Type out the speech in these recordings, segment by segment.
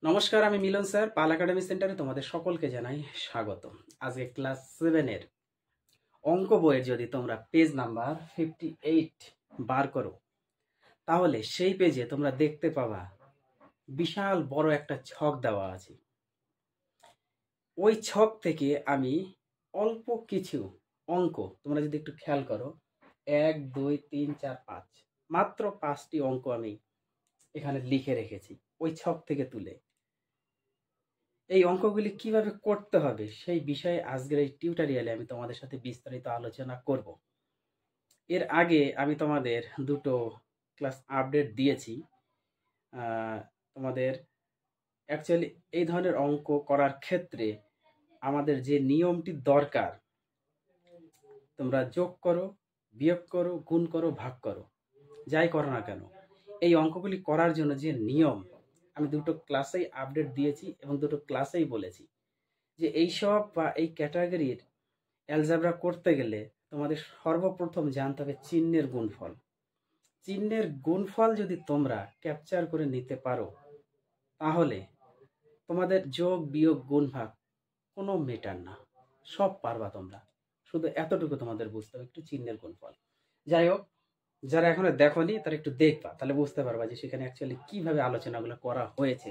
নমস্কার, আমি মিলন স্যার, পাল একাডেমি সেন্টারে তোমাদের সকলকে জানাই স্বাগত। আজকে ক্লাস 7-এর অঙ্ক বইয়ের যদি তোমরা পেজ নাম্বার 58 বার করো, তাহলে সেই পেজে তোমরা দেখতে পাবা বিশাল বড় একটা ছক দেওয়া আছে। ওই ছক থেকে আমি অল্প কিছু অঙ্ক, তোমরা যদি একটু খেয়াল করো, 1 2 3 4 5, মাত্র 5টি অঙ্ক আমি এখানে লিখে রেখেছি ওই ছক থেকে তুলে। এই অঙ্কগুলি কিভাবে করতে হবে সেই বিষয়ে আজকের এই টিউটোরিয়ালে আমি তোমাদের সাথে বিস্তারিত আলোচনা করব। এর আগে আমি তোমাদের দুটো ক্লাস আপডেট দিয়েছি। তোমাদের অ্যাকচুয়ালি এই ধরনের অঙ্ক করার ক্ষেত্রে আমাদের যে নিয়মটি দরকার, তোমরা যোগ করো, বিয়োগ করো, গুণ করো, ভাগ করো, যাই করো না কেন, এই অঙ্কগুলি করার জন্য যে নিয়ম আমি দুটো ক্লাসেই আপডেট দিয়েছি এবং দুটো ক্লাসেই বলেছি যে এইসব বা এই ক্যাটাগরির অ্যালজেব্রা করতে গেলে তোমাদের সর্বপ্রথম জানতে হবে চিহ্নের গুণফল। চিহ্নের গুণফল যদি তোমরা ক্যাপচার করে নিতে পারো, তাহলে তোমাদের যোগ বিয়োগ গুণ ভাগ কোনো মেটার না, সব পারবা তোমরা। শুধু এতটুকু তোমাদের বুঝতে হবে, একটু চিহ্নের গুণফল। যাই হোক, যারা এখনো দেখোনি তারা একটু দেখবা, তাহলে বুঝতে পারবা যে সেখানে অ্যাকচুয়ালি কিভাবে আলোচনাগুলো করা হয়েছে।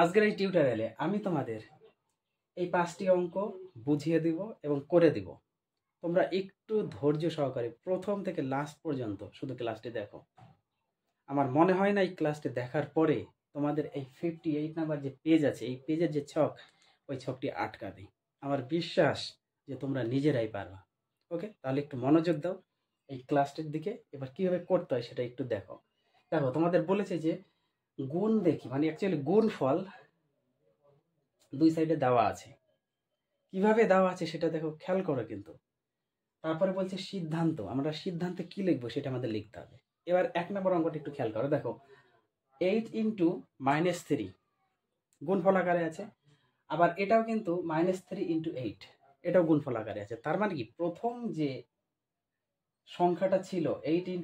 আজকের এই টিউটোরিয়ালে আমি তোমাদের এই 5টি অঙ্ক বুঝিয়ে দিব এবং করে দিব। তোমরা একটু ধৈর্য সহকারে প্রথম থেকে লাস্ট পর্যন্ত শুধু ক্লাসটি দেখো। আমার মনে হয় না এই ক্লাসটি দেখার পরে তোমাদের এই 58 নাম্বার যে পেজ আছে, এই পেজের যে ছক, ওই ছকটি আটকাবে। আমার বিশ্বাস যে তোমরা নিজেরাই পারবা। ওকে, তাহলে একটু মনোযোগ দাও এই ক্লাসটির দিকে। এবার কিভাবে করতে হয় সেটা একটু দেখো। দেখো, তোমাদের বলেছে যে গুণ দেখি, মানে অ্যাকচুয়ালি গুণফল দুই সাইডে দেওয়া আছে। কিভাবে দেওয়া আছে সেটা দেখো, খেয়াল করো কিন্তু। তারপরে বলছে সিদ্ধান্ত, আমরা সিদ্ধান্তে কি লিখবো সেটা আমাদের লিখতে হবে। এবার 1 নম্বর অঙ্কটা একটু খেয়াল করো, দেখো 8 × -3 গুণফল আকারে আছে। আবার এটাও কিন্তু -3 × 8, এটাও গুণফল আকারে আছে। তার মানে কি, প্রথম যে সংখ্যাটা ছিল 8 ×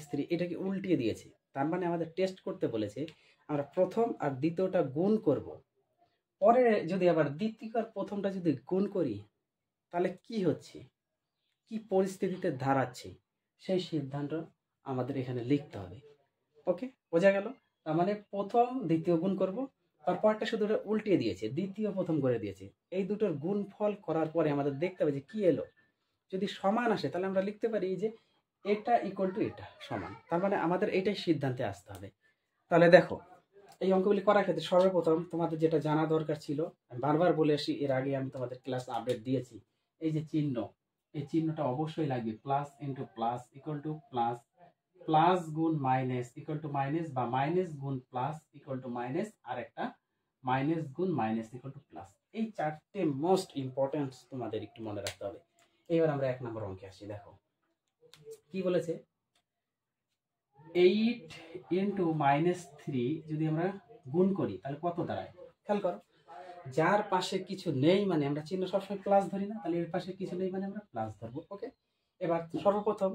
-3, এটাকে উল্টিয়ে দিয়েছে। তার মানে আমাদের টেস্ট করতে বলেছে আমরা প্রথম আর দ্বিতীয়টা গুণ করব, পরে যদি আবার দ্বিতীয় আর প্রথমটা যদি গুণ করি, তাহলে কি হচ্ছে, কি পরিস্থিতিতে দাঁড়াচ্ছে, সেই সিদ্ধান্ত আমাদের এখানে লিখতে হবে। ওকে, বোঝা গেল? তার মানে প্রথম দ্বিতীয় গুণ করব, তারপরটা শুধু উল্টিয়ে দিয়েছে, দ্বিতীয় প্রথম করে দিয়েছে। এই দুটোর গুণফল করার পরে আমাদের দেখতে হবে যে কি এলো। যদি সমান আসে তাহলে আমরা লিখতে পারি যে এটা ইকুয়াল টু এটা সমান। তার মানে আমাদের এটাই সিদ্ধান্তে আসতে হবে। তাহলে দেখো, এই অঙ্কগুলি করার ক্ষেত্রে সর্বপ্রথম তোমাদের যেটা জানা দরকার ছিল, আমি বারবার বলে আসি, এর আগে আমি তোমাদের ক্লাস আপডেট দিয়েছি, এই যে চিহ্ন, এই চিহ্নটা অবশ্যই লাগবে। Plus into plus equal to plus, plus গুণ মাইনাস ইকুয়াল টু মাইনাস, বা মাইনাস গুণ প্লাস ইকুয়াল টু মাইনাস, আর একটা মাইনাস গুণ মাইনাস ইকুয়াল টু প্লাস। এই চারটে মোস্ট ইম্পর্টেন্ট তোমাদের একটু মনে রাখতে হবে। এবার আমরা 1 নম্বর অঙ্কে আসি। দেখো কি বলেছে, 8 × -3 যদি আমরা গুণ করি তাহলে কত দাঁড়ায়। খেয়াল করো, যার পাশে কিছু নেই মানে আমরা চিহ্ন সবসময় প্লাস ধরি না, তাহলে এর পাশে কিছু নেই মানে আমরা প্লাস ধরবো। ওকে, এবার সর্বপ্রথম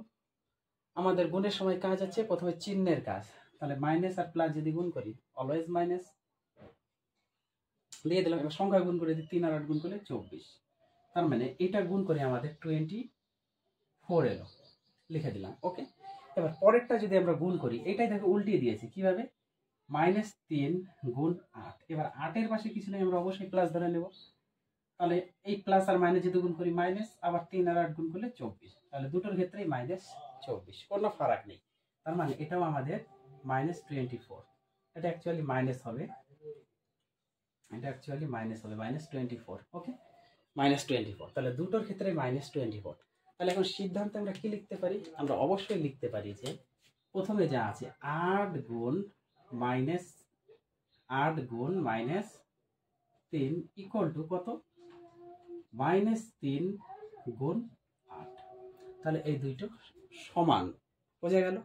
আমাদের গুণের সময় কাজ আছে প্রথমে চিহ্নের কাজ। তাহলে মাইনাস আর প্লাস যদি গুণ করি, অলওয়েজ মাইনাস দিয়ে দিলাম। এবার সংখ্যা গুণ করে দিই, 3 আর 8 গুণ করলে 24। তার মানে এটা গুণ করে আমাদের 24 এলো, লিখে দিলাম। ওকে, এবার পরেরটা যদি আমরা গুণ করি, এটাই দেখো উল্টিয়ে দিয়েছি। কিভাবে? -3 গুণ 8। এবার 8-এর পাশে কিছু নেই, আমরা অবশ্যই প্লাস ধরে নেব। তাহলে এই প্লাস আর মাইনাস যদি গুণ করি মাইনাস, আবার 3 আর 8 গুণ করলে 24। তাহলে দুটোর ক্ষেত্রেই -24, কোনো ফারাক নেই। তার মানে এটাও আমাদের -24। এটা অ্যাকচুয়ালি মাইনাস হবে, এটা অ্যাকচুয়ালি মাইনাস হবে, -24। ওকে, -24। তাহলে দুটোর ক্ষেত্রে -24। তাহলে এখন সিদ্ধান্তে আমরা কি লিখতে পারি? আমরা অবশ্যই লিখতে পারি যে প্রথমে যা আছে 8 গুণ -3 ইকুয়াল টু কত? -3 গুণ 8। তাহলে এই দুইটো সমান। বোঝা গেল?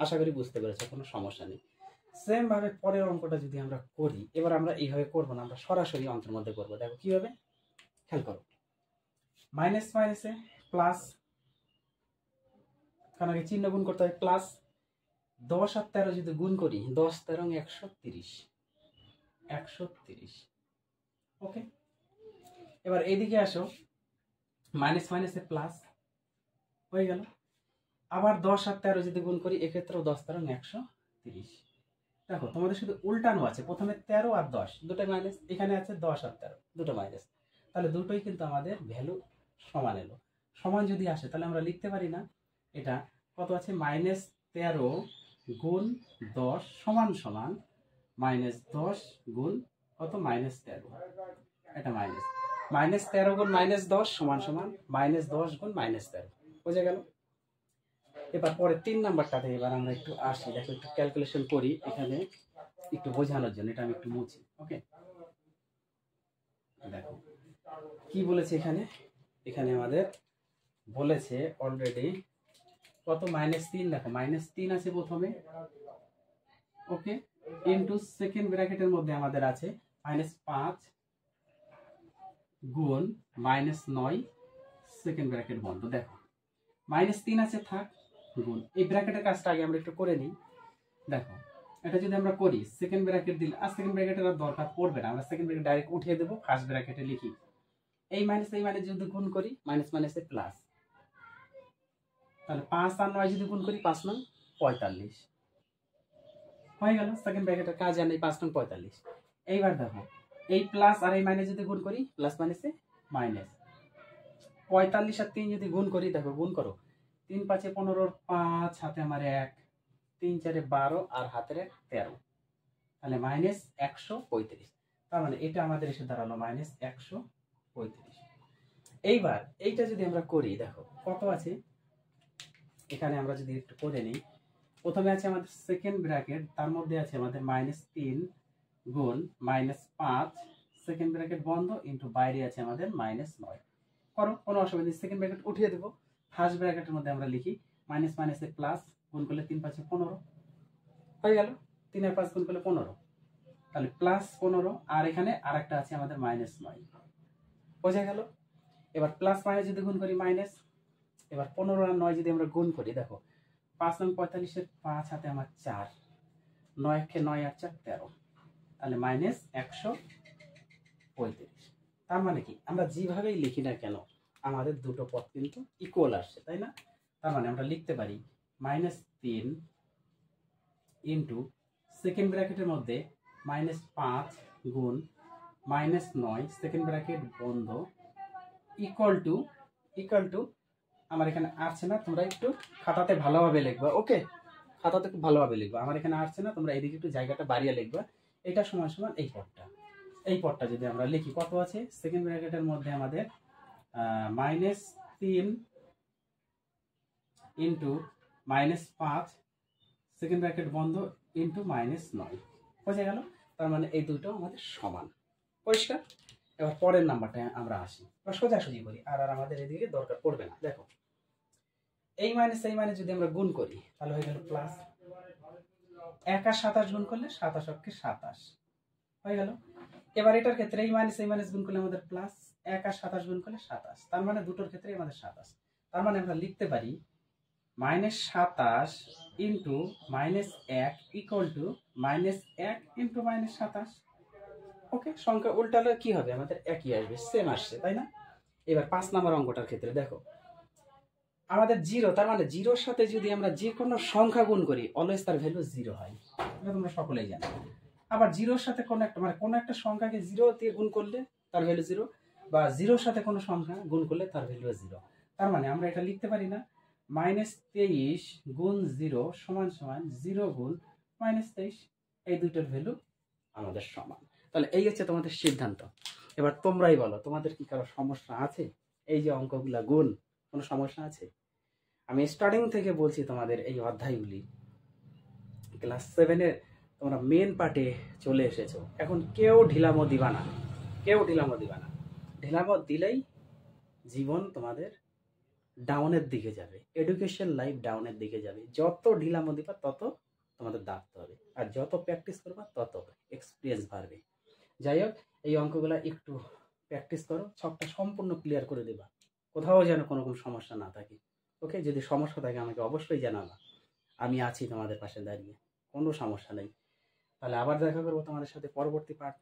আশা করি বুঝতে পেরেছো, কোনো সমস্যা নেই। সেম ভাবে পরের অঙ্কটা যদি আমরা করি, এবার আমরা এইভাবে করবো না, আমরা সরাসরি অঙ্কের মধ্যে করবো। দেখো কিভাবে, খেয়াল করো। মাইনাস মাইনাসে প্লাস, কারণ আগে চিহ্ন গুণ করতে হয়। প্লাস 10 আর 13 যদি গুণ করি, 10 13 130, 130। ওকে, এবার এইদিকে আসো, মাইনাস মাইনাসে প্লাস হয়ে গেল। আবার 10 আর 13 যদি গুণ করি, এক্ষেত্রেও 10 13 130। দেখো তোমাদের শুধু উল্টানো আছে, প্রথমে 13 আর 10 দুটোই মাইনাস, এখানে আছে 10 আর 13 দুটো মাইনাস, তাহলে দুটোই কিন্তু আমাদের ভ্যালু সমান এলো। সমান যদি আসে তাহলে আমরা লিখতে পারি না এটা কত আছে, -13 গুণ 10 সমান সমান -10 গুণ কত, -13। এটা -13 গুণ -10 সমান সমান -10 গুণ -13, বুঝে গেল। এবার পরে 3 নাম্বারটাতে এবার আমরা একটু আসি, দেখো একটু ক্যালকুলেশন করি এখানে একটু বোঝানোর জন্য, এটা আমি একটু মুছি। ওকে, দেখো কি বলেছে এখানে, এখানে আমাদের বলেছে অলরেডি কত, -3। দেখো -3 আছে প্রথমে, ওকে, ইনটু সেকেন্ড ব্র্যাকেটের মধ্যে আমাদের আছে -5 গুণ -9 সেকেন্ড ব্র্যাকেট বন্ধ। দেখো -3 আছে, থাক, গুণ এই ব্র্যাকেটের কাজটা আগে আমরা একটু করে নিই। দেখো এটা যদি আমরা করি, সেকেন্ড ব্র্যাকেট দিলে আর সেকেন্ড ব্র্যাকেটের আর দরকার পড়বে না, আমরা সেকেন্ড ব্র্যাকেট ডাইরেক্ট উঠিয়ে দেবো, ফার্স্ট ব্র্যাকেটে লিখি। এই মাইনাস যদি গুণ করি, মাইনাস মাইনাসে প্লাস, তাহলে 5 আর 9 যদি গুণ করি 5 9 45 হয়ে গেল। সেকেন্ড ব্র্যাকেটের কাজ জানি, 5 9 45। এইবার দেখো এই প্লাস আর এই মাইনাস যদি গুণ করি, প্লাস মাইনাসে মাইনাস, 45 আর 3 যদি গুণ করি, দেখো গুণ করো, 3 5 15, 5 হাতে আমার 1, 3 4 12 আর হাতের 1 13, তাহলে -135। তার মানে এটা আমাদের এসে দাঁড়ালো -135। এইবার এইটা যদি আমরা করি, দেখো কত আছে এখানে, আমরা যদি একটু করে নিই। প্রথমে আছে আমাদের সেকেন্ড ব্র্যাকেট, তার মধ্যে আছে আমাদের -3 গুণ -5 সেকেন্ড ব্র্যাকেট বন্ধ ইনটু বাইরে আছে আমাদের -9। করো, কোনো অসুবিধা নেই, সেকেন্ড ব্র্যাকেট উঠিয়ে দেবো, ফার্স্ট ব্র্যাকেটের মধ্যে আমরা লিখি মাইনাস মাইনাসে প্লাস, গুণ করলে 3 5 15 হয়ে গেল, 3 আর 5 গুণ করলে 15, তাহলে +15, আর এখানে আরেকটা আছে আমাদের -9, বোঝা গেল। এবার প্লাস মাইনাস যদি গুণ করি মাইনাস, এবার 15 আর 9 যদি আমরা গুণ করি, দেখো 5 9 45 এর 5 হাতে আমার 4, 9 কে 9 আর 4 13, তাহলে -135। তার মানে কি, আমরা যেভাবেই লিখি না কেন আমাদের দুটো পদ কিন্তু ইকুয়াল আসছে, তাই না? তার মানে আমরা লিখতে পারি -3 ইন্টু সেকেন্ড ব্র্যাকেটের মধ্যে -5 গুণ -9 সেকেন্ড ব্র্যাকেট বন্ধ ইকুয়াল টু আমার এখানে আসছে না, তোমরা একটু খাতাতে ভালোভাবে লিখবা। ওকে, খাতাতে খুব ভালোভাবে লিখবা, আমার এখানে আসছে না, তোমরা এদিকে একটু জায়গাটা বাড়িয়ে লিখবা। এটা সমান সমান এই পদটা যদি আমরা লিখি, কত আছে সেকেন্ড ব্র্যাকেটের মধ্যে আমাদের -3 ইন্টু -5 সেকেন্ড ব্র্যাকেট বন্ধ ইন্টু -9, বোঝা গেল। তার মানে এই দুটো আমাদের সমান, পরিষ্কার। এবার পরের নাম্বারটা আমরা আসি, বা সোজাসুজি করি, আর আমাদের এদিকে দরকার পড়বে না। দেখো এই মাইনাস যদি আমরা গুণ করি, তাহলে হয়ে গেল প্লাস, 1 আর 27 গুণ করলে 27 অক্ষে 27 হয়ে গেল। এবার এটার ক্ষেত্রে এই মাইনাস গুণ করলে আমাদের প্লাস, 1 আর 27 গুণ করলে 27, তার মানে দুটোর ক্ষেত্রে আমাদের 27। তার মানে আমরা লিখতে পারি -27 ইন্টু -1 ইকুয়াল টু -1 ইন্টু -27। ওকে, সংখ্যা উল্টালে কি হবে, আমাদের একই আসবে, সেম আসছে, তাই না? এবার 5 নম্বর অঙ্কটার ক্ষেত্রে দেখো আমাদের 0, তার মানে 0-র সাথে যদি আমরা যে কোনো সংখ্যা গুণ করি অলওয়েজ তার ভ্যালু 0 হয়, এটা তোমরা সকলেই জানো। আবার 0-র সাথে কোনো একটা কোনো একটা সংখ্যাকে 0 দিয়ে গুণ করলে তার ভ্যালু 0, বা 0-র সাথে কোনো সংখ্যা গুণ করলে তার ভ্যালু 0। তার মানে আমরা এটা লিখতে পারি না -23 গুণ 0 সমান সমান 0 গুণ -23, এই দুইটার ভ্যালু আমাদের সমান। তাহলে এই হচ্ছে তোমাদের সিদ্ধান্ত। এবার তোমরাই বলো, তোমাদের কি কারো সমস্যা আছে? এই যে অঙ্কগুলা গুণ, কোনো সমস্যা আছে? আমি স্টার্টিং থেকে বলছি তোমাদের এই অধ্যায়গুলি, ক্লাস 7-এর তোমরা মেন পার্টে চলে এসেছো, এখন কেউ ঢিলামো দিবা না, ঢিলামো দিলেই জীবন তোমাদের ডাউনের দিকে যাবে, এডুকেশন লাইফ ডাউনের দিকে যাবে। যত ঢিলামো দিবা তত তোমাদের দাঁড়াতে হবে, আর যত প্র্যাকটিস করবা তত এক্সপিরিয়েন্স বাড়বে। যাই হোক, এই অঙ্কগুলো একটু প্র্যাকটিস করো, ছকটা সম্পূর্ণ ক্লিয়ার করে দেবা, কোথাও যেন কোনো রকম সমস্যা না থাকে। ওকে, যদি সমস্যা থাকে আমাকে অবশ্যই জানাবা, আমি আছি তোমাদের পাশে দাঁড়িয়ে, কোনো সমস্যা নেই। তাহলে আবার দেখা করবো তোমাদের সাথে পরবর্তী পার্ট।